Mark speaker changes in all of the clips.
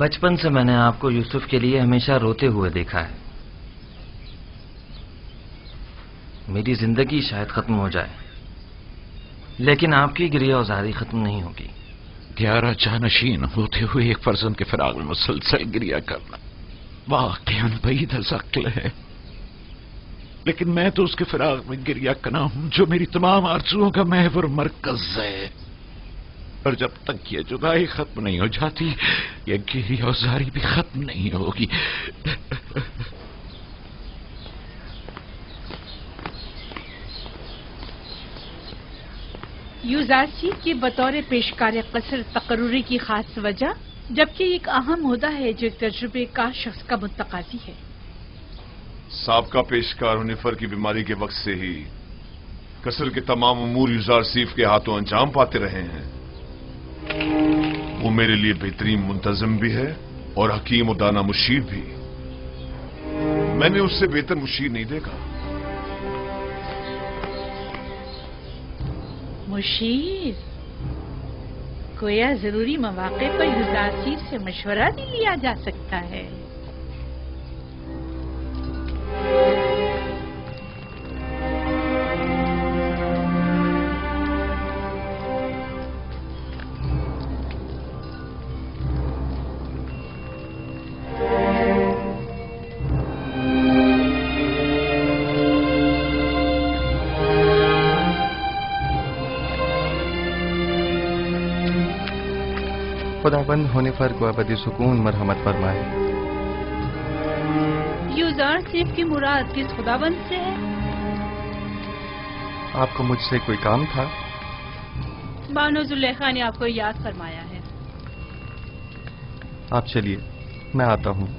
Speaker 1: بچپن سے میں نے آپ کو یوسف کے لیے ہمیشہ روتے ہوئے دیکھا ہے. میری زندگی شاید ختم ہو جائے لیکن آپ کی گریہ وزاری ختم نہیں ہوگی.
Speaker 2: 11 جانشین ہوتے ہوئے ایک فرزند کے فراق میں مسلسل گریہ کرنا واقعاً بعید از عقل ہے، لیکن میں تو اس کے فراق میں گریہ کرنا ہوں جو میری تمام آرزوؤں کا محور مرکز ہے، اور جب تک یہ جدائی ختم نہیں ہو جاتی یہ گریہ وزاری بھی ختم نہیں ہوگی.
Speaker 3: یوزارسیف کی بطور پیشکار قصر تقرری کی خاص وجہ، جبکہ ایک اہم عہدہ ہے جو ایک تجربے کا شخص کا متقاضی ہے.
Speaker 4: سابقہ پیشکار ہنیفر کی بیماری کے وقت سے ہی قصر کے تمام امور یوزارسیف کے ہاتھوں انجام پاتے رہے ہیں. وہ میرے لیے بہترین منتظم بھی ہے اور حکیم و دانا مشیر بھی. میں نے اس سے بہتر مشیر نہیں دیکھا.
Speaker 3: مشیر گویا ضروری مواقع پر یوزارسیف سے مشورہ بھی لیا جا سکتا ہے.
Speaker 5: خداوند ہنیفر کو ابدی سکون مرحمت فرمائے.
Speaker 3: یوزارسیف کی مراد کس خداوند سے ہے؟
Speaker 5: آپ کو مجھ سے کوئی کام تھا؟
Speaker 3: بانو زلیخا نے آپ کو یاد فرمایا ہے.
Speaker 5: آپ چلیے میں آتا ہوں.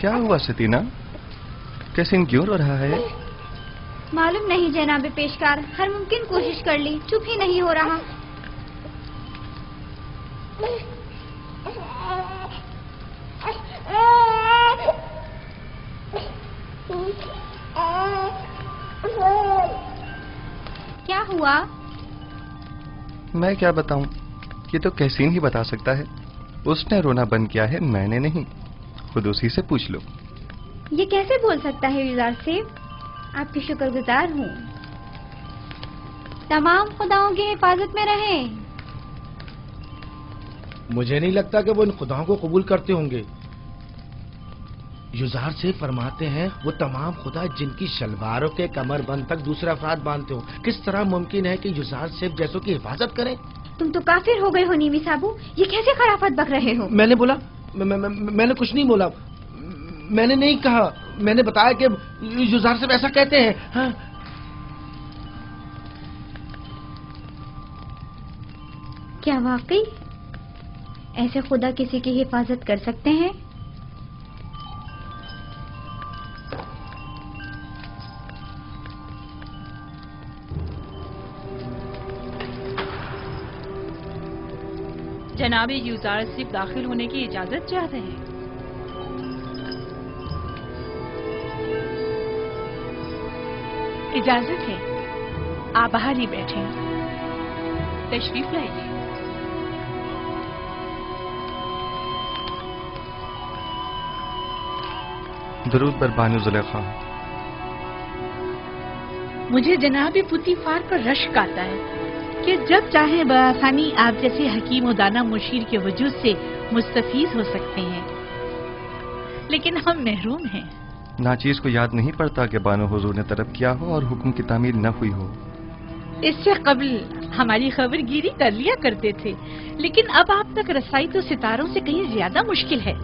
Speaker 5: کیا ہوا ستینہ؟ کیسن کیوں رو رہا ہے؟
Speaker 6: معلوم نہیں جناب پیشکار، ہر ممکن کوشش کر لی، چپ ہی نہیں ہو رہا. کیا ہوا؟
Speaker 5: میں کیا بتاؤں، یہ تو کیسین ہی بتا سکتا ہے. اس نے رونا بند کیا ہے، میں نے نہیں. خود اسی سے پوچھ لو.
Speaker 6: یہ کیسے بول سکتا ہے یوزارسیف؟ آپ کی شکر گزار ہوں. تمام خداؤں کی حفاظت میں رہیں.
Speaker 7: مجھے نہیں لگتا کہ وہ ان خداؤں کو قبول کرتے ہوں گے. یوزارسیف فرماتے ہیں وہ تمام خدا جن کی شلواروں کے کمر بند تک دوسرے افراد باندھتے ہوں. کس طرح ممکن ہے کہ یوزارسیف جیسوں کی حفاظت کریں؟
Speaker 6: تم تو کافر ہو گئے ہو نیمی صاحبو، یہ کیسے خرافت بک رہے ہو؟
Speaker 7: میں نے بولا؟ میں نے کچھ نہیں بولا. میں نے نہیں کہا، میں نے بتایا کہ یوزارسیف ایسا کہتے ہیں. ہاں
Speaker 6: کیا واقعی ایسے خدا کسی کی حفاظت کر سکتے ہیں؟
Speaker 3: جناب یوزارسیف داخل ہونے کی اجازت چاہتے ہیں. اجازت ہے، آپ باہر ہی بیٹھیں. تشریف لائیے.
Speaker 5: درود بر بانو زلیخا.
Speaker 3: مجھے جناب پوتیفار پر رشک آتا ہے کہ جب چاہیں بآسانی آپ جیسے حکیم و دانا مشیر کے وجود سے مستفیض ہو سکتے ہیں، لیکن ہم محروم ہیں.
Speaker 5: ناچیز کو یاد نہیں پڑتا کہ بانو حضور نے طلب کیا ہو اور حکم کی تعمیل نہ ہوئی ہو.
Speaker 3: اس سے قبل ہماری خبر گیری کر لیا کرتے تھے، لیکن اب آپ تک رسائی تو ستاروں سے کہیں زیادہ مشکل ہے.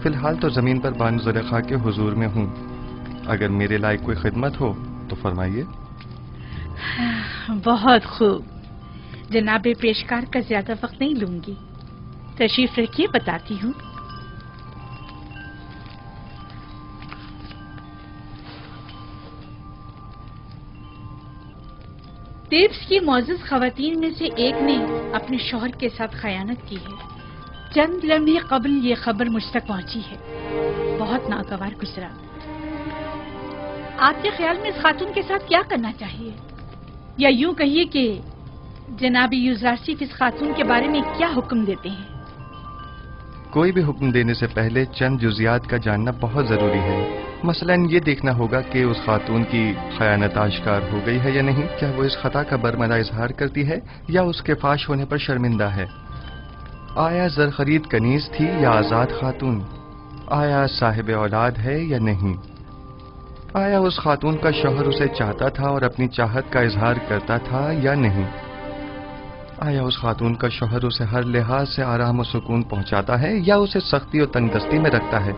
Speaker 5: فی الحال تو زمین پر بانو زلیخا کے حضور میں ہوں. अगर मेरे लायक कोई खिदमत हो तो फरमाइए।
Speaker 3: बहुत खूब। जनाबे पेशकार का ज्यादा वक्त नहीं लूंगी, तशरीफ रखिए, बताती हूँ। तेब्स की मौजूद खवातीन में से एक ने अपने शौहर के साथ खयानत की है। चंद लम्हे कबल ये खबर मुझ तक पहुंची है। बहुत नागवार गुजरा। आपके ख्याल में इस खातून के साथ क्या करना चाहिए, या यूं कहिए कि जनाब यूजारसीफ इस खातून के बारे में क्या हुक्म देते हैं?
Speaker 5: कोई भी हुक्म देने से पहले चंद जुजियात का जानना बहुत जरूरी है। मसलन ये देखना होगा कि उस खातून की खयानत आश्कार हो गई है या नहीं, क्या वो इस खता का बरमदा इजहार करती है या उसके फाश होने पर शर्मिंदा है, आया जर खरीद कनीज थी या आजाद खातून, आया साहिब औलाद है या नहीं, आया उस खातून का शौहर उसे चाहता था और अपनी चाहत का इजहार करता था या नहीं, आया उस खातून का शौहर उसे हर लिहाज से आराम और सुकून पहुंचाता है या उसे सख्ती और तंगदस्ती में रखता है।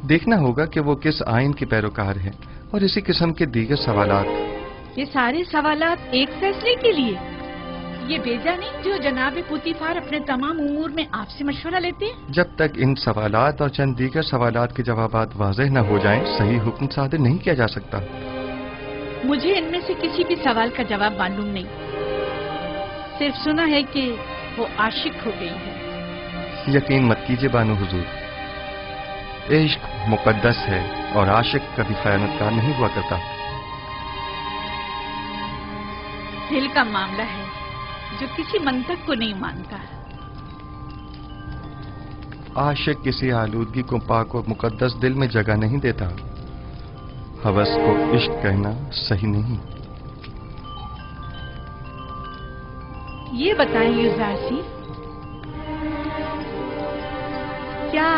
Speaker 5: देखना होगा कि वो किस आइन की पैरोकार है और इसी किस्म के दीगर सवालात।
Speaker 3: ये सारे सवालात एक फैसले के लिए, ये बेजा नहीं जो जनाब पुतीफार अपने तमाम उमूर में आपसे मशवरा लेते हैं?
Speaker 5: जब तक इन सवालात और चंद दीगर सवालात के जवाबात वाज़ेह न हो जाएं, सही हुक्म सादर नहीं किया जा सकता।
Speaker 3: मुझे इनमें से किसी भी सवाल का जवाब मालूम नहीं, सिर्फ सुना है कि वो आशिक हो गई है।
Speaker 5: यकीन मत कीजिए बानो हुजूर, इश्क मुकद्दस है और आशिक कभी खयानतकार नहीं हुआ करता।
Speaker 3: दिल का मामला है जो किसी मंतक को नहीं मानता।
Speaker 5: आशिक किसी आलूदगी को पाक और मुकद्दस दिल में जगह नहीं देता। हवस को इश्क कहना सही नहीं।
Speaker 3: ये बताएं यूजारसी, क्या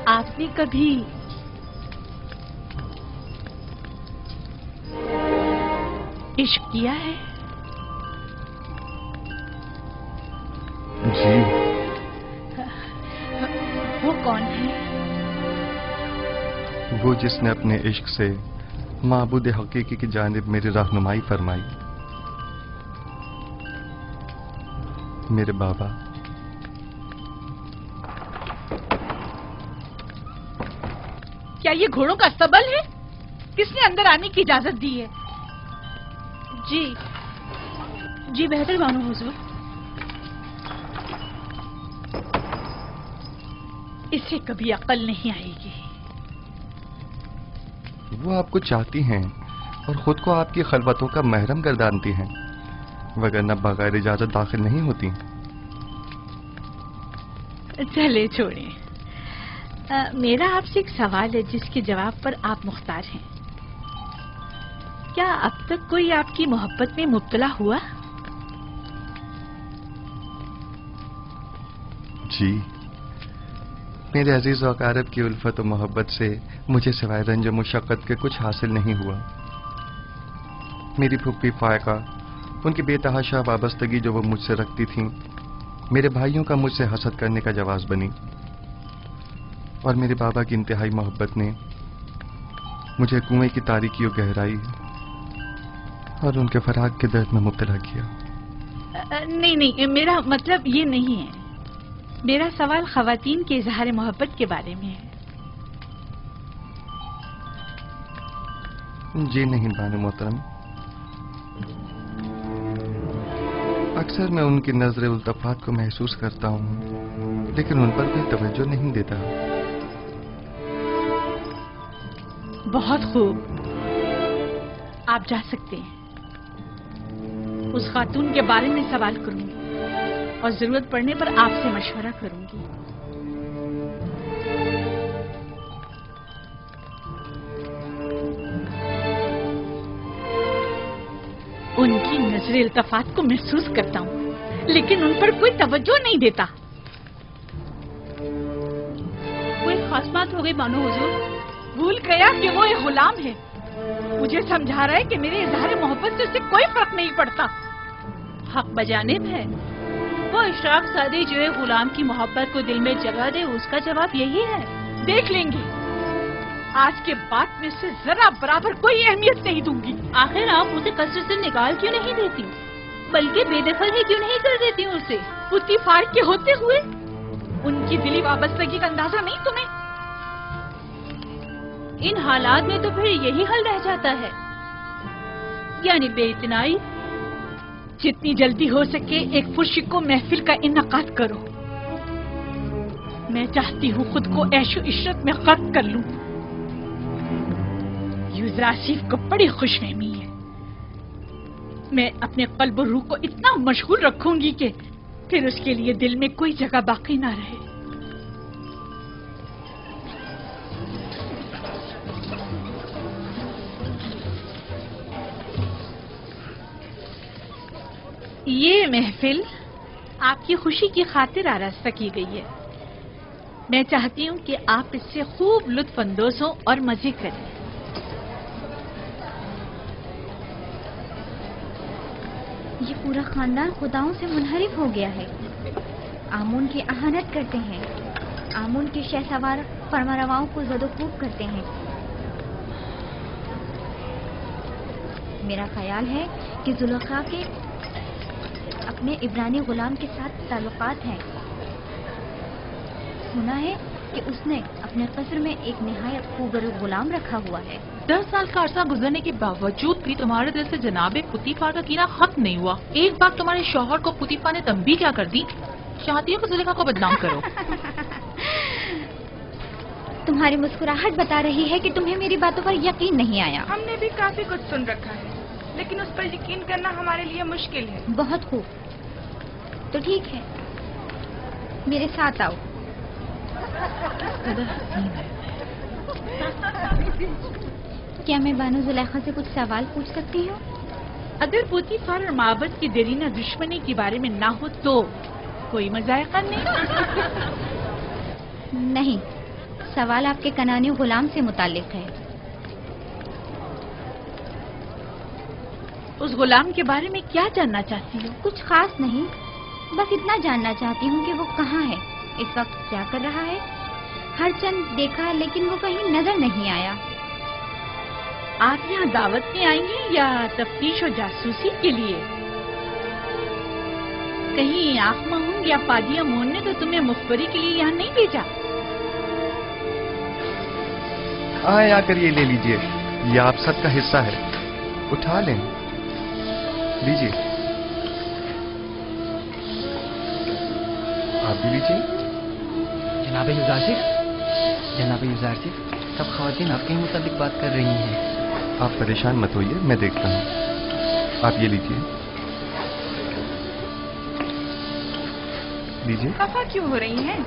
Speaker 3: आपने कभी इश्क किया है?
Speaker 5: जी।
Speaker 3: वो कौन है?
Speaker 5: वो जिसने अपने इश्क से माबूद हकीकी की जानिब मेरी रहनुमाई फरमाई। मेरे बाबा।
Speaker 3: क्या ये घोड़ों का अस्तबल है? किसने अंदर आने की इजाजत दी है? जी बेहतर बानो हुजूर। इसे कभी अकल नहीं आएगी।
Speaker 5: वो आपको चाहती हैं और खुद को आपकी खलवतों का महरम गर्दानती हैं, वगरना बगैर इजाजत दाखिल नहीं होती।
Speaker 3: चले छोड़ें। मेरा आपसे एक सवाल है जिसके जवाब पर आप मुख्तार हैं। क्या अब तक कोई आपकी मोहब्बत में मुब्तला हुआ?
Speaker 5: जी, मेरे अजीज और अकारब की उल्फत और मोहब्बत से मुझे सिवाय रंज और मुशक्कत के कुछ हासिल नहीं हुआ। मेरी फूफी फायका, उनकी बेतहाशा वाबस्तगी जो वो मुझसे रखती थीं, मेरे भाइयों का मुझसे हसद करने का जवाब बनी, और मेरे बाबा की इंतहाई मोहब्बत ने मुझे कुएं की तारीकी और गहराई और उनके फराग के दर्द में मुब्तला किया।
Speaker 3: नहीं, मेरा मतलब ये नहीं है। मेरा सवाल खवातीन के इजहार मोहब्बत के बारे में है।
Speaker 5: जी नहीं बानो मोहतरम, अक्सर मैं उनकी नजर उल्तफात को महसूस करता हूँ, लेकिन उन पर कोई तवज्जो नहीं देता।
Speaker 3: बहुत खूब, आप जा सकते हैं। उस खातून के बारे में सवाल करूंगी और जरूरत पड़ने पर आपसे मशवरा करूंगी। उनकी नजर इल्तफात को महसूस करता हूँ, लेकिन उन पर कोई तवज्जो नहीं देता। कोई खास बात हो गई बानो हुजूर? भूल गया कि वो एक गुलाम है। मुझे समझा रहा है कि मेरे इजहार मोहब्बत से उसे कोई फर्क नहीं पड़ता।
Speaker 8: हक बजानिब है। वो इशराक सादी जो है गुलाम की मोहब्बत को दिल में जगह दे, उसका जवाब यही है।
Speaker 3: देख लेंगे। आज के बाद में से जरा बराबर कोई अहमियत नहीं दूंगी।
Speaker 8: आखिर आप उसे कसर से निकाल क्यों नहीं देती, बल्कि बेदखल ही क्यों नहीं कर देती उसे?
Speaker 3: पुतीफार के होते हुए उनकी दिली वाबस्तगी का अंदाजा नहीं तुम्हें?
Speaker 8: इन हालात में तो फिर यही हल रह जाता है, यानी बेइतनाई।
Speaker 3: जितनी जल्दी हो सके एक पुरशिको महफिल का इन्नाकाद करो। मैं चाहती हूँ खुद को ऐशो इशरत में गर्क कर लूं। यूज़र आसिफ को बड़ी खुशफहमी है। मैं अपने कल्ब और रूह को इतना मशगूल रखूंगी कि फिर उसके लिए दिल में कोई जगह बाकी ना रहे। ये महफिल आपकी खुशी की खातिर आरास्ता की गई है। मैं चाहती हूँ कि आप इससे खूब लुत्फ अंदोज हों और मजे करें।
Speaker 6: ये पूरा खानदान खुदाओं से मुनहरिफ हो गया है। आमून की अहानत करते हैं, आमून के शहसवार फरमारवाओं को ज़दोखूब करते हैं। मेरा ख्याल है कि जुलेखा के अपने इब्रानी गुलाम के साथ ताल्लुकात हैं। सुना है कि उसने अपने कस्र में एक निहायत खूबसूरत गुलाम रखा हुआ है।
Speaker 9: 10 साल का अरसा गुजरने के बावजूद भी तुम्हारे दिल से जनाबे पुतीफार का कीना खत्म नहीं हुआ। एक बार तुम्हारे शौहर को पुतीफार ने तंबीह क्या कर दी, चाहती हो कि जुलेखा को बदनाम करो।
Speaker 6: तुम्हारी मुस्कुराहट बता रही है कि तुम्हें मेरी बातों पर यकीन नहीं आया।
Speaker 10: हमने भी काफी कुछ सुन रखा है, लेकिन उस पर यकीन करना हमारे लिए मुश्किल है।
Speaker 6: बहुत खूब, तो ठीक है, मेरे साथ आओ। क्या मैं बानो जुलेखा से कुछ सवाल पूछ सकती हूँ?
Speaker 3: अगर पुतीफार और माबद की देरीना दुश्मनी के बारे में ना हो तो कोई मजायका नहीं।
Speaker 6: नहीं, सवाल आपके कनानी गुलाम से मुताल्लिक है।
Speaker 3: उस गुलाम के बारे में क्या जानना चाहती हो?
Speaker 6: कुछ खास नहीं, बस इतना जानना चाहती हूँ कि वो कहाँ है, इस वक्त क्या कर रहा है। हर चंद देखा लेकिन वो कहीं नजर नहीं आया।
Speaker 3: आप यहाँ दावत में आएंगी या तफ्तीश और जासूसी के लिए? कहीं आँख महूंग या पादिया मोहन ने तो तुम्हें मुखबरी के लिए यहाँ नहीं भेजा?
Speaker 5: आए आकर ये ले लीजिए, ये आप सबका हिस्सा है, उठा लें, लीजिए। आप भी लीजिए।
Speaker 11: जनाब यूज़ार सिफ, सब ख़वातीन आपके ही मुताबिक बात कर रही हैं।
Speaker 5: आप परेशान मत होइए, मैं देखता हूँ। आप ये लीजिए, लीजिए।
Speaker 10: खफा क्यों हो रही हैं?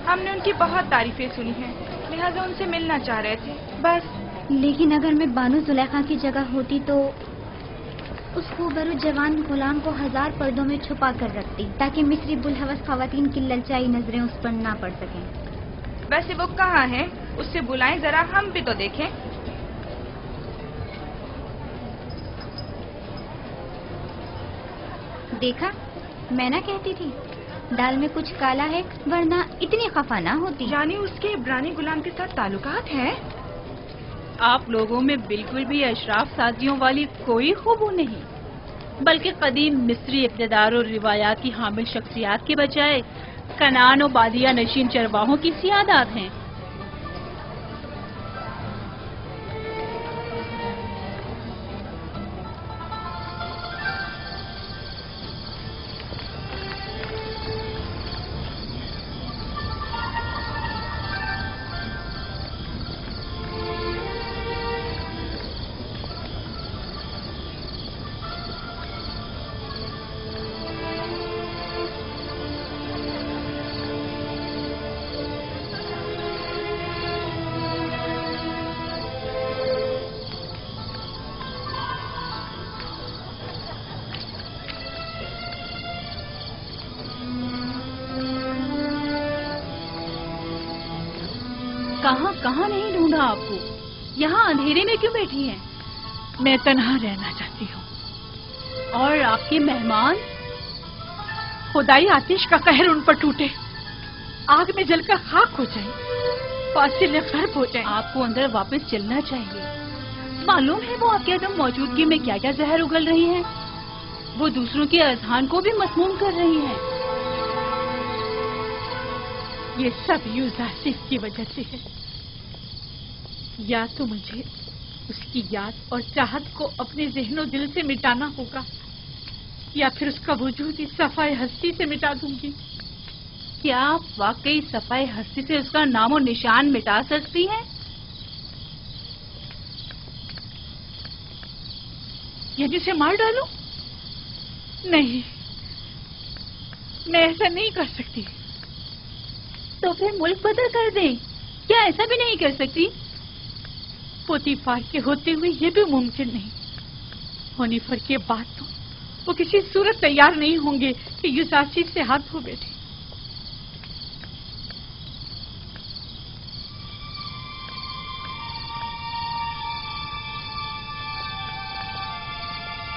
Speaker 10: हमने उनकी बहुत तारीफें सुनी हैं, लिहाजा उनसे मिलना चाह रहे थे, बस।
Speaker 6: लेकिन अगर मैं बानो जुलेखा की जगह होती तो उस खूबसूरत जवान गुलाम को 1000 पर्दों में छुपा कर रखती, ताकि मिस्री बुलहवस ख़वातीन की ललचाई नजरें उस पर ना पड़ सकें।
Speaker 10: वैसे वो कहाँ है? उससे बुलाएं जरा, हम भी तो देखें।
Speaker 6: देखा, मैं ना कहती थी, दाल में कुछ काला है, वरना इतनी खफा ना होती।
Speaker 10: यानी उसके इब्रानी गुलाम के साथ ताल्लुकात हैं?
Speaker 8: आप लोगों में बिल्कुल भी अशराफ साजियों वाली कोई खूबू नहीं, बल्कि कदीम मिस्री इक़्तिदार और रिवायात की हामिल शख्सियात के बजाय कनान और बादिया नशीन चरवाहों की सियादात हैं। कहाँ कहाँ नहीं ढूंढा आपको, यहाँ अंधेरे में क्यों बैठी हैं?
Speaker 3: मैं तन्हा रहना चाहती हूँ।
Speaker 8: और आपके मेहमान?
Speaker 3: खुदाई आतिश का कहर उन पर टूटे, आग में जलकर खाक हो जाए। फासिले खर्ब हो जाए।
Speaker 8: आपको अंदर वापस चलना चाहिए। मालूम है वो आपके अदम मौजूदगी में क्या क्या जहर उगल रही हैं। वो दूसरों के अजहान को भी मसमूम कर रही हैं।
Speaker 3: ये सब यूजासिफ की वजह से है। या तो मुझे उसकी याद और चाहत को अपने ज़हनो दिल से मिटाना होगा, या फिर उसका वजूद इस सफाए हस्ती से मिटा दूंगी।
Speaker 8: क्या आप वाकई सफाई हस्ती से उसका नामो निशान मिटा सकती हैं?
Speaker 3: यदि उसे मार डालूं? नहीं, मैं ऐसा नहीं कर सकती।
Speaker 8: तो फिर मुल्क बदल कर दें। क्या ऐसा भी नहीं कर सकती?
Speaker 3: पोतीफार के होते हुए ये भी मुमकिन नहीं। होनीफर के बाद तो वो किसी सूरत तैयार नहीं होंगे कि यूजासिफ से हाथ धो बैठे।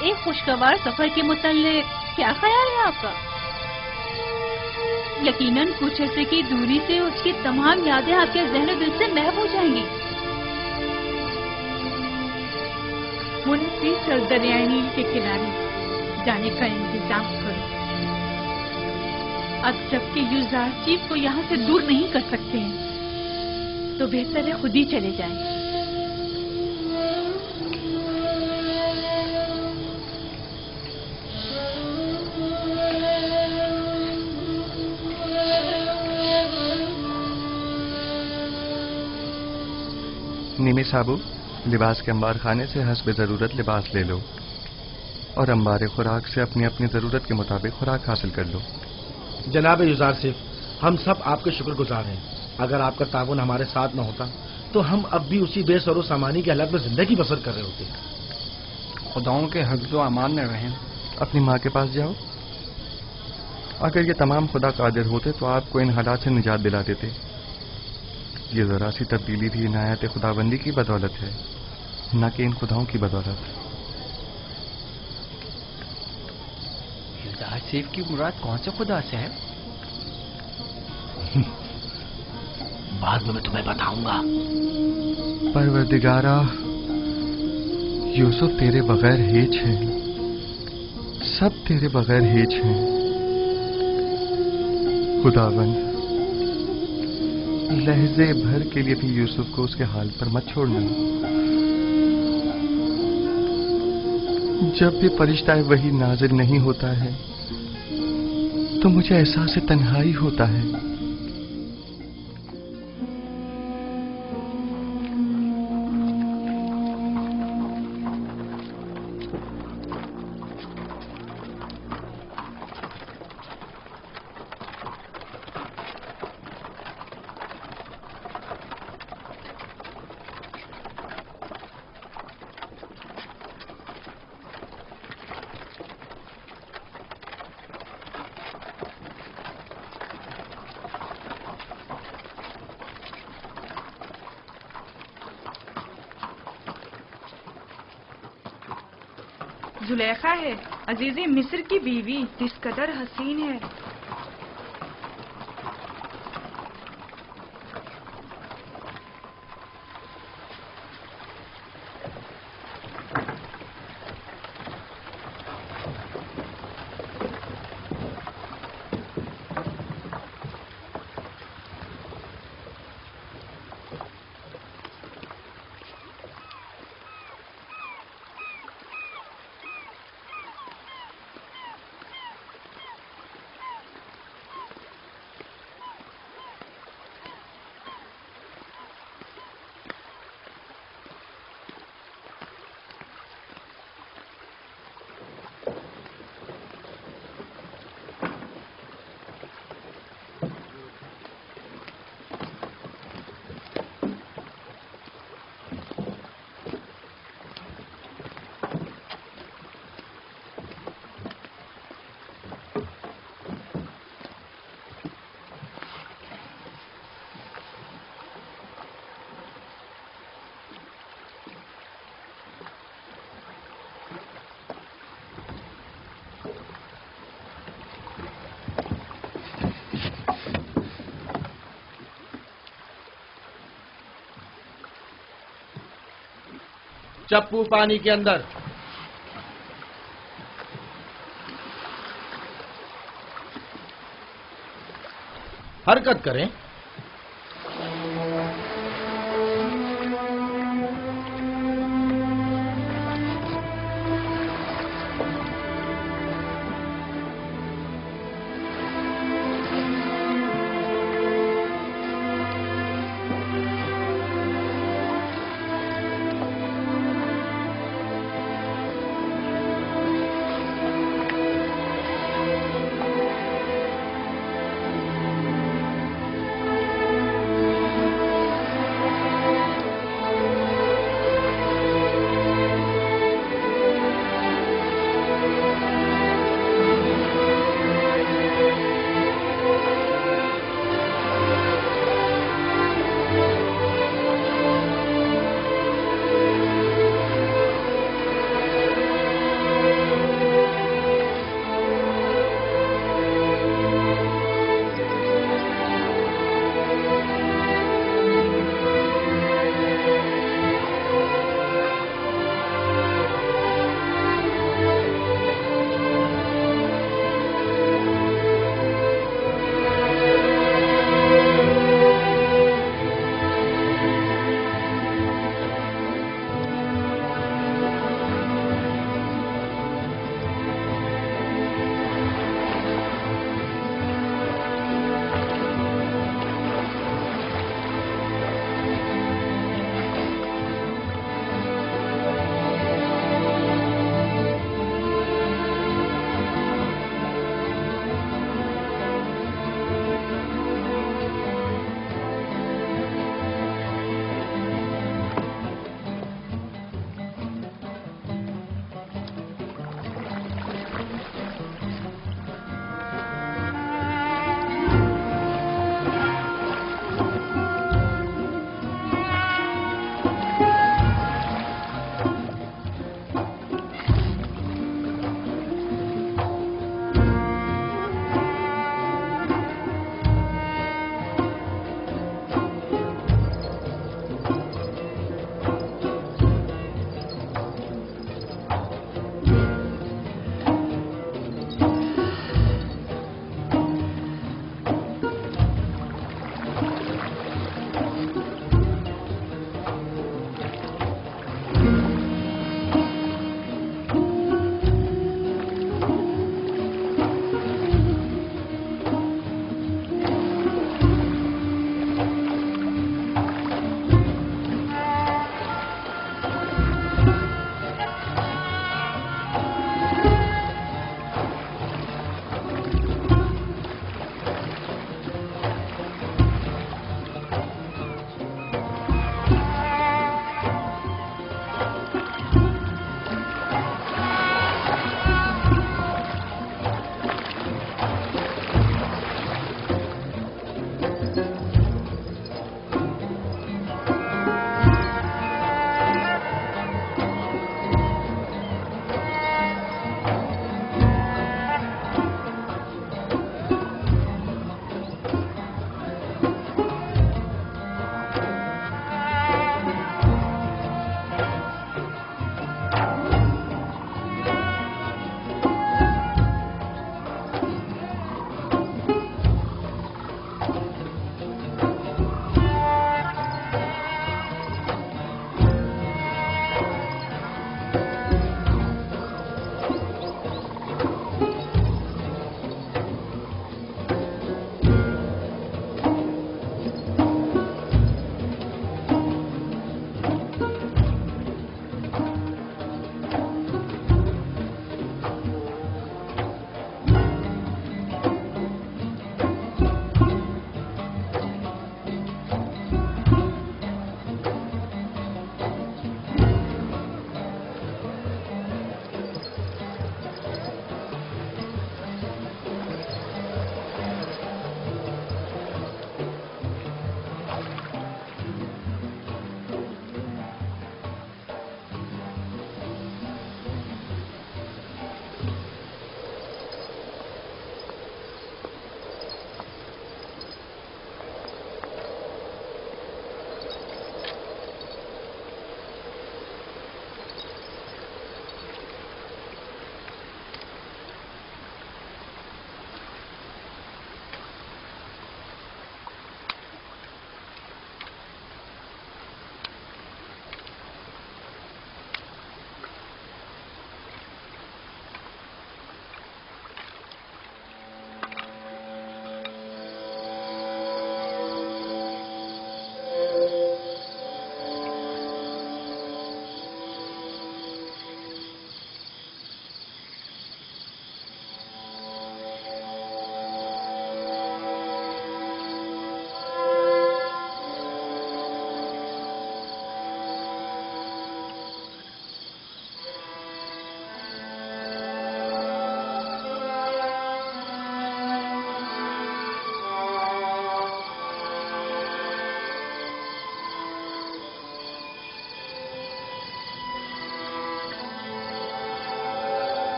Speaker 8: एक खुशगवार सफर के मुताल्लिक क्या ख्याल है आपका? यकीनन कुछ अर्से की दूरी से उसकी तमाम यादें आपके ज़हन दिल से महव हो जाएंगी।
Speaker 3: मुनफी चल दरियाए नील के किनारे जाने का इंतजाम करो। अब जबकि यूजासिफ को यहाँ से दूर नहीं कर सकते हैं, तो बेहतर है खुद ही चले जाएं।
Speaker 5: निमी साबू, लिबास के अंबार खाने से हस्ब ज़रूरत लिबास ले लो और अंबार खुराक से अपनी अपनी ज़रूरत के मुताबिक खुराक हासिल कर लो।
Speaker 7: जनाब यूजासिफ, हम सब आपके शुक्रगुजार हैं। अगर आपका ताउन हमारे साथ न होता तो हम अब भी उसी बेसरो सामानी के हालत में जिंदगी बसर कर रहे होते।
Speaker 11: खुदाओं के हफ्ज़ो अमान में रहें।
Speaker 5: अपनी माँ के पास जाओ। अगर ये तमाम खुदा कादिर होते तो आपको इन हालात से निजात दिला देते। ये जरा सी तब्दीली भी इनायत खुदाबंदी की बदौलत है, न कि इन खुदाओं की बदौलत।
Speaker 11: यूजासिफ की मुराद कौन से खुदा से है?
Speaker 7: बाद में मैं तुम्हें बताऊंगा।
Speaker 5: परवरदिगारा, यूसुफ तेरे बगैर हेज है, सब तेरे बगैर हेज हैं। खुदाबंद, लहजे भर के लिए भी यूसुफ को उसके हाल पर मत छोड़ना। जब भी फरिश्ता वही नाजिल नहीं होता है तो मुझे एहसास तन्हाई होता है।
Speaker 10: जुलेखा है, अजीज़े मिस्र की बीवी, किस कदर हसीन है।
Speaker 7: चप्पू पानी के अंदर। हरकत करें।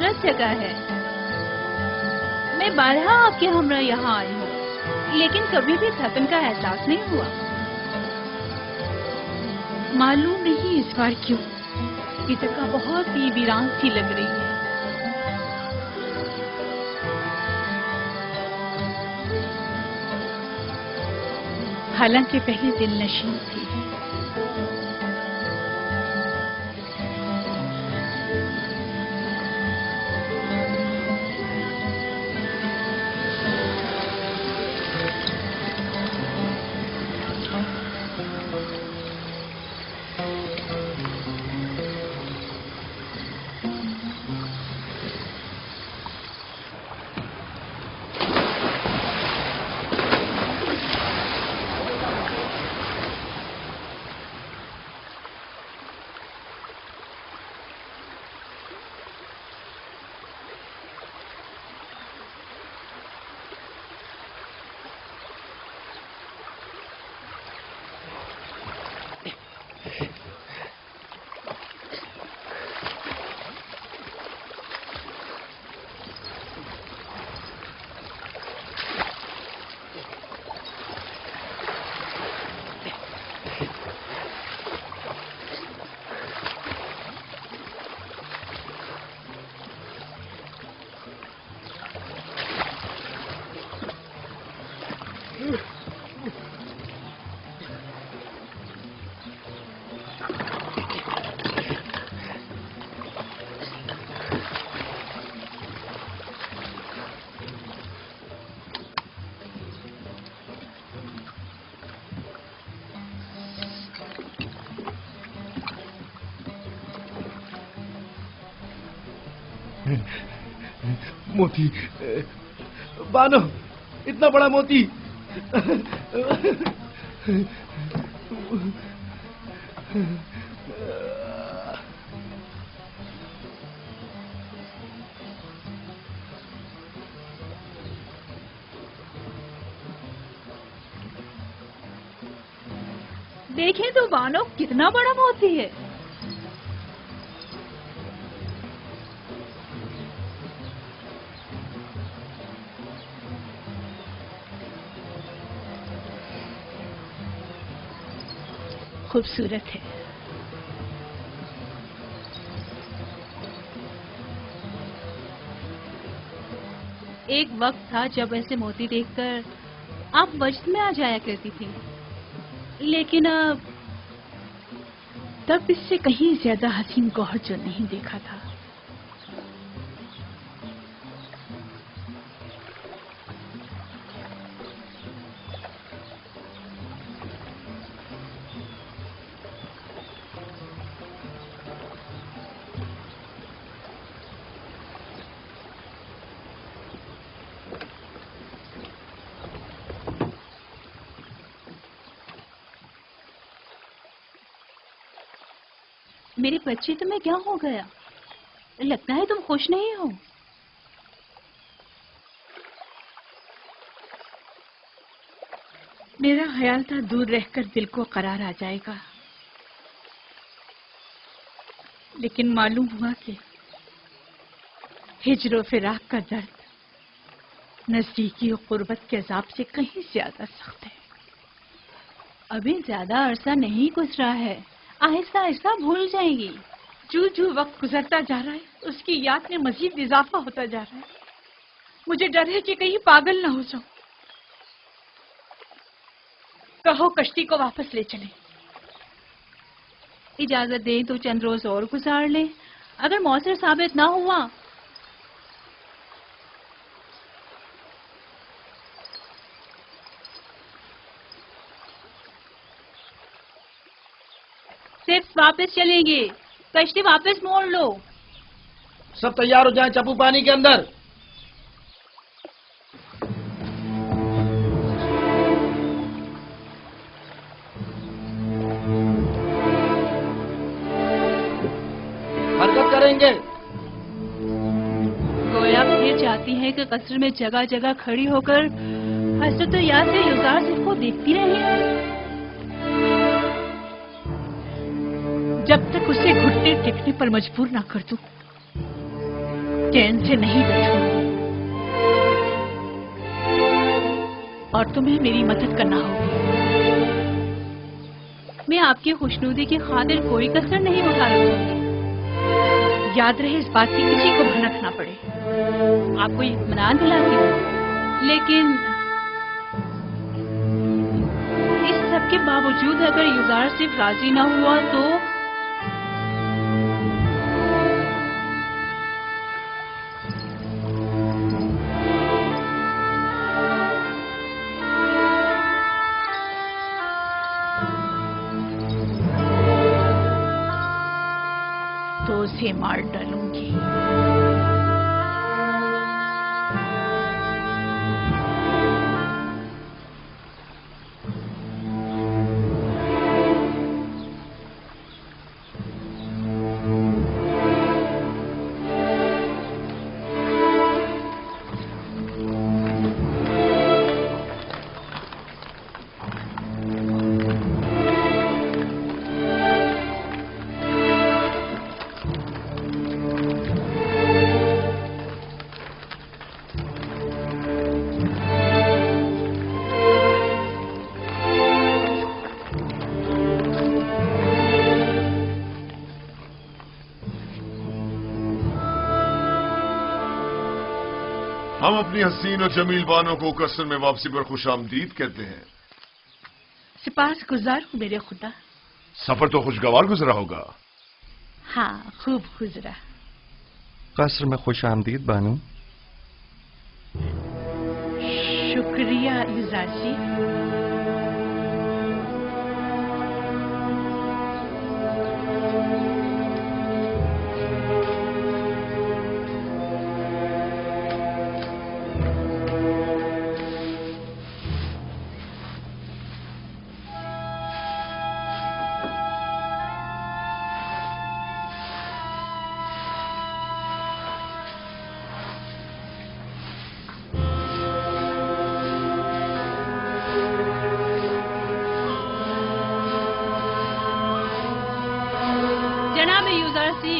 Speaker 8: खूबसूरत जगह है। मैं बारहा आपके हमरा यहाँ आई हूँ, लेकिन कभी भी थकन का एहसास नहीं हुआ।
Speaker 3: मालूम नहीं इस बार क्यों ये जगह बहुत ही वीरान सी लग रही है। हालांकि पहले दिल नशीन थी।
Speaker 7: मोती, बानो, इतना बड़ा मोती।
Speaker 8: देखें तो बानो, कितना बड़ा मोती है।
Speaker 3: खूबसूरत है।
Speaker 8: एक वक्त था जब ऐसे मोती देखकर आप वजद में आ जाया करती थी, लेकिन अब
Speaker 3: तब इससे कहीं ज्यादा हसीन गौहर जो नहीं देखा था।
Speaker 8: मेरी बच्ची, तुम्हें क्या हो गया? लगता है तुम खुश नहीं हो।
Speaker 3: मेरा ख्याल था दूर रहकर दिल को करार आ जाएगा, लेकिन मालूम हुआ कि हिज्र फिराक का दर्द नजदीकी और कुर्बत के अजाब से कहीं ज्यादा सख्त है।
Speaker 8: अभी ज्यादा अरसा नहीं गुजरा है, आहिस्ता आहिस्ता भूल जाएगी।
Speaker 3: जो जो वक्त गुजरता जा रहा है उसकी याद में मजीद इजाफा होता जा रहा है। मुझे डर है कि कहीं पागल ना हो जाऊं। कहो कश्ती को वापस ले चले।
Speaker 8: इजाजत दें तो चंद रोज और गुजार ले। अगर मौसर साबित ना हुआ सिर्फ वापस चलेंगे। कश्ती वापस मोड़ लो।
Speaker 7: सब तैयार हो जाएं, चप्पू पानी के अंदर। हरकत करेंगे।
Speaker 8: गोया फिर चाहती है कि कस्र में जगह जगह खड़ी होकर हजरत यासिर युज़ारसिफ को देखती रहे,
Speaker 3: जब तक उसे घुटने टेकने पर मजबूर ना कर दूं। चैन से नहीं बैठूंगी और तुम्हें मेरी मदद करना होगी।
Speaker 8: मैं आपकी खुशनुदी की खातिर कोई कसर नहीं उठा रखूंगी।
Speaker 3: याद रहे इस बात की किसी को भनक ना पड़े।
Speaker 8: आपको इत्मीनान दिलाती हूँ, लेकिन इस सब के बावजूद अगर युजार सिर्फ राजी ना हुआ तो
Speaker 3: उसे मार डालूंगी।
Speaker 4: हम अपनी हसीन और जमील बानों को कसर में वापसी पर खुशामदीद कहते हैं।
Speaker 3: सिपास गुजार हूँ मेरे खुदा।
Speaker 4: सफर तो खुशगवार गुजरा होगा।
Speaker 3: हाँ, खूब गुजरा।
Speaker 5: कसर में खुश आमदीद बानो।
Speaker 3: शुक्रिया युजारसी।
Speaker 8: जनाब युजारसी,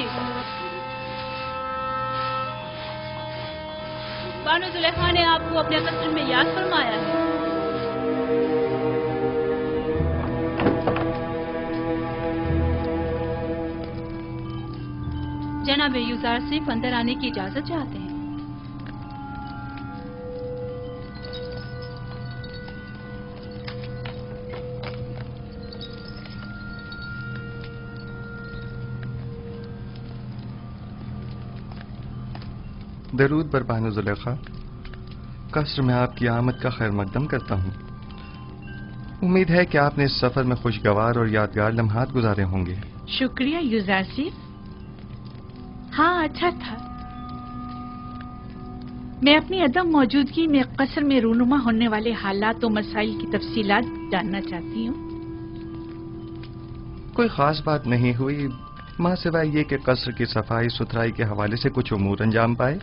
Speaker 8: बानो जुलेखा ने आपको अपने कसर में याद फरमाया है। जनाब युजारसी अंदर आने की इजाजत चाहते हैं।
Speaker 5: दरूद बर बानो जुलेखा। कसर में आपकी आमद का खैर मकदम करता हूँ। उम्मीद है कि आपने इस सफर में खुशगवार और यादगार लम्हात गुजारे होंगे।
Speaker 3: शुक्रिया युजारसी। हाँ, अच्छा था। मैं अपनी अदम मौजूदगी में कसर में रूनुमा होने वाले हालात और मसाइल की तफसीलात जानना चाहती हूँ।
Speaker 5: कोई खास बात नहीं हुई, मां सिवाय ये कि कसर की सफाई सुथराई के हवाले से कुछ उमूर अंजाम पाए।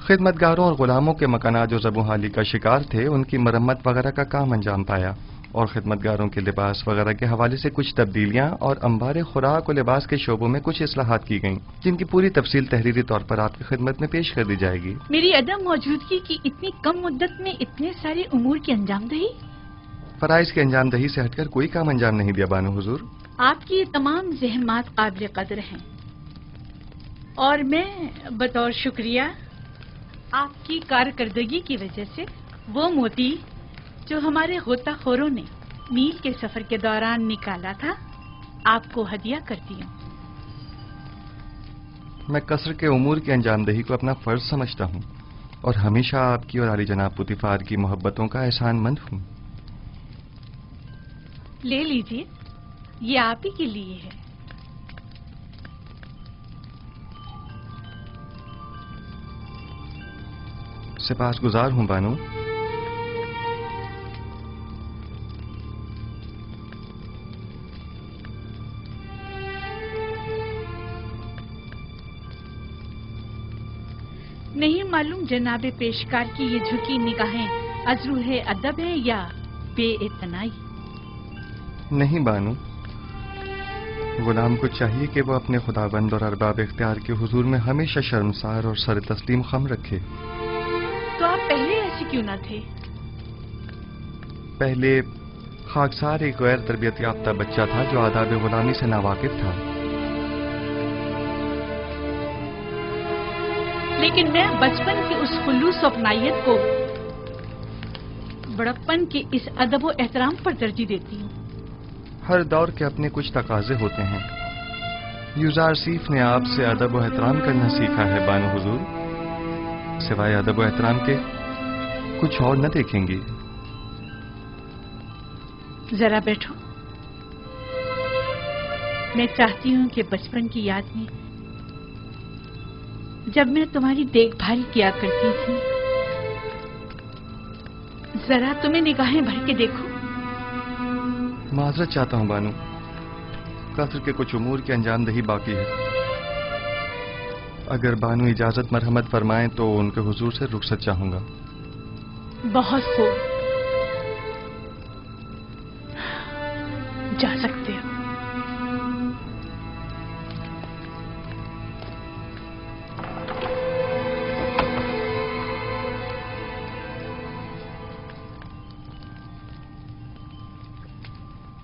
Speaker 5: खिदमतगारों और गुलामों के मकानात जो ज़बूहाली का शिकार थे उनकी मरम्मत वगैरह का काम अंजाम पाया और खिदमतगारों के लिबास वगैरह के हवाले से कुछ तब्दीलियां और अंबार खुराक और लिबास के शोबों में कुछ इस्लाहात की गईं, जिनकी पूरी तफसील तहरीरी तौर पर आपकी खिदमत में पेश कर दी जाएगी।
Speaker 3: मेरी अदम मौजूदगी की इतनी कम मुद्दत में इतने सारे उमूर की अंजामदही?
Speaker 5: फराइज की अंजामदही से हटकर कोई काम अंजाम नहीं दिया बानो हुजूर।
Speaker 3: आपकी ये तमाम ज़हमात काबिल कदर हैं और मैं बतौर शुक्रिया आपकी कारकर्दगी की वजह से वो मोती जो हमारे गोताखोरों ने मील के सफर के दौरान निकाला था आपको हदिया करती हूँ।
Speaker 5: मैं कसर के उमूर की अंजामदही को अपना फर्ज समझता हूँ और हमेशा आपकी और आली जनाब पुतिफार की मोहब्बतों का एहसानमंद हूँ।
Speaker 3: ले लीजिए, ये आप ही के लिए है।
Speaker 5: सिपासगुजार हूँ बानो।
Speaker 3: नहीं मालूम जनाबे पेशकार की ये झुकी निगाहें अज़रूहे अदब है या बेइतनाई?
Speaker 5: नहीं बानो, غلام کو چاہیے کہ وہ اپنے خداوند اور ارباب اختیار کے حضور میں ہمیشہ شرمسار اور سر تسلیم خم رکھے۔
Speaker 3: تو آپ پہلے ایسے کیوں نہ تھے؟
Speaker 5: پہلے خاکسار ایک غیر تربیت یافتہ بچہ تھا جو آداب غلامی سے ناواقف تھا۔
Speaker 3: لیکن میں بچپن کی اس خلوص و اپنائیت کو بڑپن کے اس ادب و احترام پر ترجیح دیتی ہوں۔
Speaker 5: ہر دور کے اپنے کچھ تقاضے ہوتے ہیں۔ یوزارسیف نے آپ سے ادب و احترام کرنا سیکھا ہے بانو حضور، سوائے ادب و احترام کے کچھ اور نہ دیکھیں گی۔
Speaker 3: ذرا بیٹھو، میں چاہتی ہوں کہ بچپن کی یاد میں جب میں تمہاری دیکھ بھال کیا کرتی تھی، ذرا تمہیں نگاہیں بھر کے دیکھو۔
Speaker 5: معذرت چاہتا ہوں بانو، قصر کے کچھ امور کی انجام دہی باقی ہے۔ اگر بانو اجازت مرحمت فرمائیں تو ان کے حضور سے رخصت چاہوں گا۔
Speaker 3: بہت خوب، جا سکتے ہو۔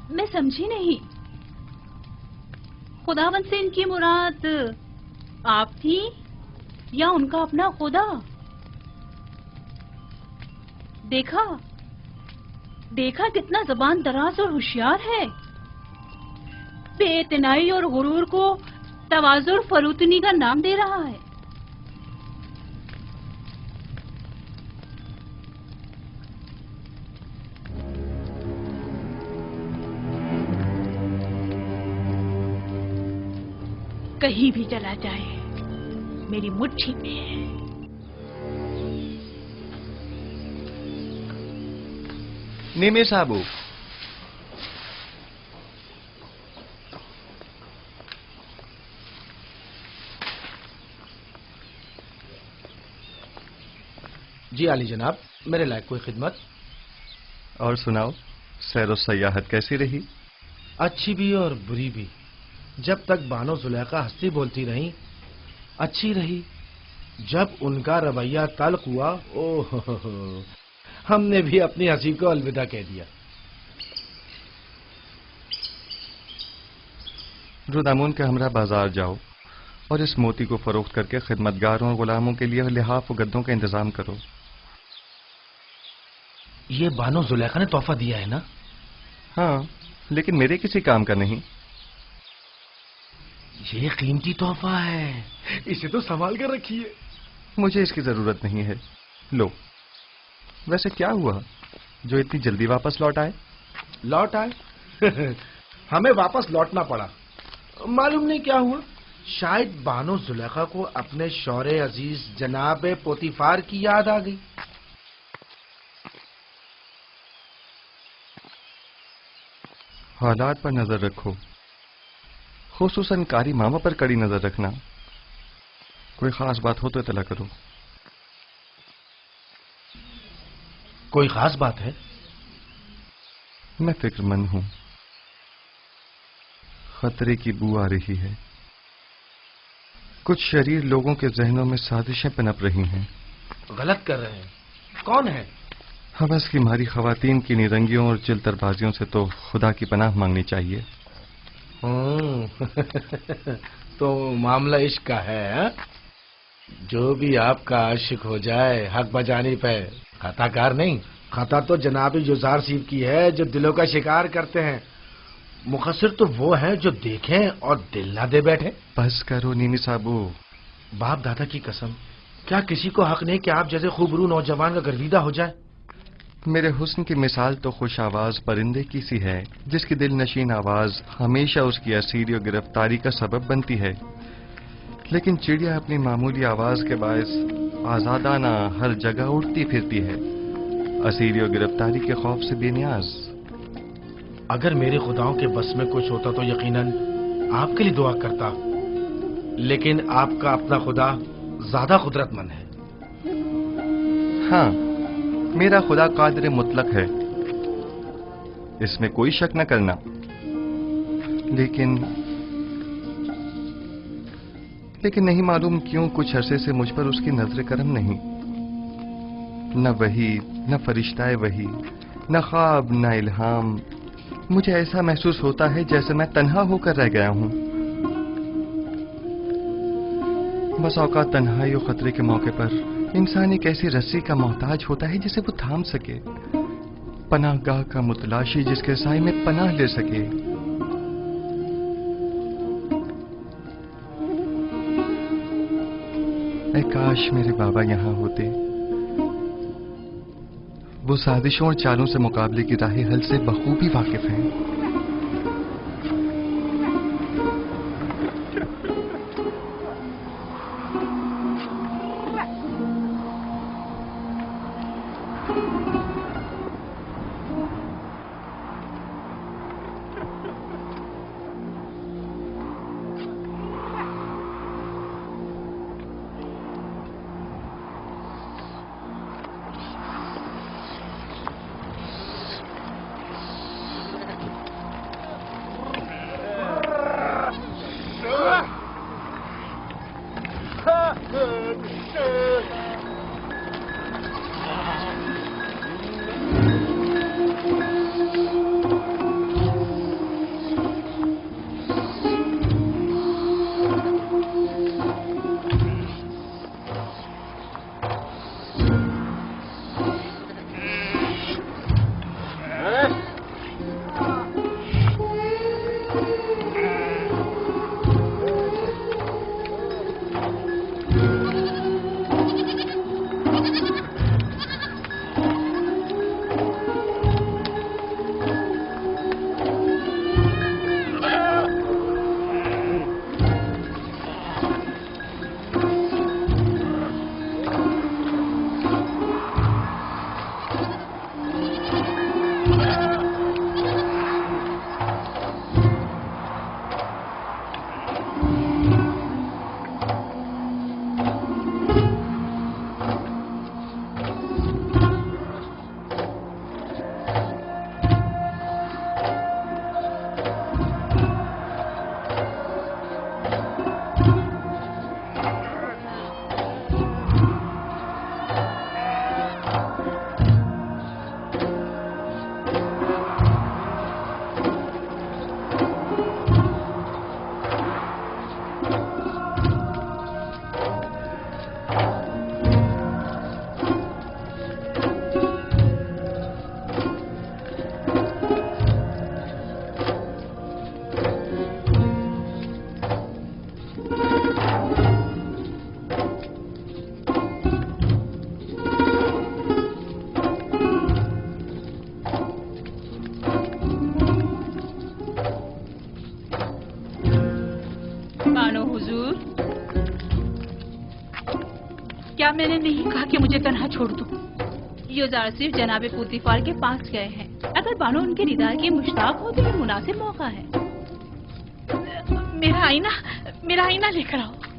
Speaker 3: میں سمجھی نہیں، خداوند سے ان کی مراد آپ تھی یا ان کا اپنا خدا؟ دیکھا دیکھا کتنا زبان دراز اور ہوشیار ہے، بے اعتنائی اور غرور کو تواضع اور فروتنی کا نام دے رہا ہے۔ کہیں بھی چلا جائے میری مٹھی میں ہے۔
Speaker 5: نیمے صاحبو،
Speaker 7: جی عالی جناب، میرے لائق کوئی خدمت؟
Speaker 5: اور سناؤ، سیر و سیاحت کیسی رہی؟
Speaker 7: اچھی بھی اور بری بھی۔ جب تک بانو زلیخا ہنسی بولتی رہیں اچھی رہی، جب ان کا رویہ تلخ ہوا ہم نے بھی اپنی ہنسی کو الوداع کہہ دیا۔
Speaker 5: رودامون کے ہمراہ بازار جاؤ اور اس موتی کو فروخت کر کے خدمتگاروں اور غلاموں کے لیے لحاف و گدوں کا انتظام کرو۔
Speaker 7: یہ بانو زلیخا نے تحفہ دیا ہے نا؟
Speaker 5: ہاں، لیکن میرے کسی کام کا نہیں۔
Speaker 7: یہ قیمتی تحفہ ہے، اسے تو سنبھال کر رکھیے۔
Speaker 5: مجھے اس کی ضرورت نہیں ہے، لو۔ ویسے کیا ہوا جو اتنی جلدی واپس لوٹ آئے؟
Speaker 7: لوٹ آئے؟ ہمیں واپس لوٹنا پڑا، معلوم نہیں کیا ہوا۔ شاید بانو زلیخا کو اپنے شوہر عزیز جناب پوتیفار کی یاد آ گئی۔
Speaker 5: حالات پر نظر رکھو، خصوصاً کاری ماما پر کڑی نظر رکھنا۔ کوئی خاص بات ہو تو اطلاع کرو۔
Speaker 7: کوئی خاص بات ہے؟
Speaker 5: میں فکر مند ہوں، خطرے کی بو آ رہی ہے۔ کچھ شریر لوگوں کے ذہنوں میں سازشیں پنپ رہی ہیں۔
Speaker 7: غلط کر رہے ہیں؟ کون ہے؟
Speaker 5: حوث کی ماری خواتین کی نیرنگیوں اور چلتر بازیوں سے تو خدا کی پناہ مانگنی چاہیے۔
Speaker 7: تو معاملہ عشق کا ہے؟ جو بھی آپ کا عاشق ہو جائے حق بجانی پہ خطا کار نہیں۔ خطا تو جناب یوزارسیف کی ہے جو دلوں کا شکار کرتے ہیں، مقصر تو وہ ہیں جو دیکھیں اور دل نہ دے بیٹھے۔
Speaker 5: بس کرو نیمی صاحبو۔
Speaker 7: باپ دادا کی قسم، کیا کسی کو حق نہیں کہ آپ جیسے خوبرو نوجوان کا گرویدہ ہو جائے؟
Speaker 5: میرے حسن کی مثال تو خوش آواز پرندے کی سی ہے جس کی دل نشین آواز ہمیشہ اس کی اسیری و گرفتاری کا سبب بنتی ہے، لیکن چڑیا اپنی معمولی آواز کے باعث آزادانہ ہر جگہ اڑتی پھرتی ہے، اسیری و گرفتاری کے خوف سے بے نیاز۔
Speaker 7: اگر میرے خداؤں کے بس میں کچھ ہوتا تو یقیناً آپ کے لیے دعا کرتا، لیکن آپ کا اپنا خدا زیادہ قدرت مند ہے۔
Speaker 5: ہاں، میرا خدا قادر مطلق ہے، اس میں کوئی شک نہ کرنا، لیکن لیکن نہیں معلوم کیوں کچھ عرصے سے مجھ پر اس کی نظر کرم نہیں. نہ وحی، نہ فرشتہ وحی، نہ خواب، نہ الہام. مجھے ایسا محسوس ہوتا ہے جیسے میں تنہا ہو کر رہ گیا ہوں. بس اوقات تنہائی و خطرے کے موقع پر انسان ایک ایسی رسی کا محتاج ہوتا ہے جسے وہ تھام سکے، پناہ گاہ کا متلاشی جس کے سائے میں پناہ لے سکے. اے کاش میرے بابا یہاں ہوتے. وہ سازشوں اور چالوں سے مقابلے کی راہ حل سے بخوبی واقف ہیں.
Speaker 8: کیا میں نے نہیں کہا کہ مجھے تنہا چھوڑ دو؟ یوزار صرف جناب پوتیفار کے پاس گئے ہیں. اگر بانو ان کے دیدار کی مشتاق ہو تو یہ مناسب موقع ہے. میرا آئینہ لے کر آؤ.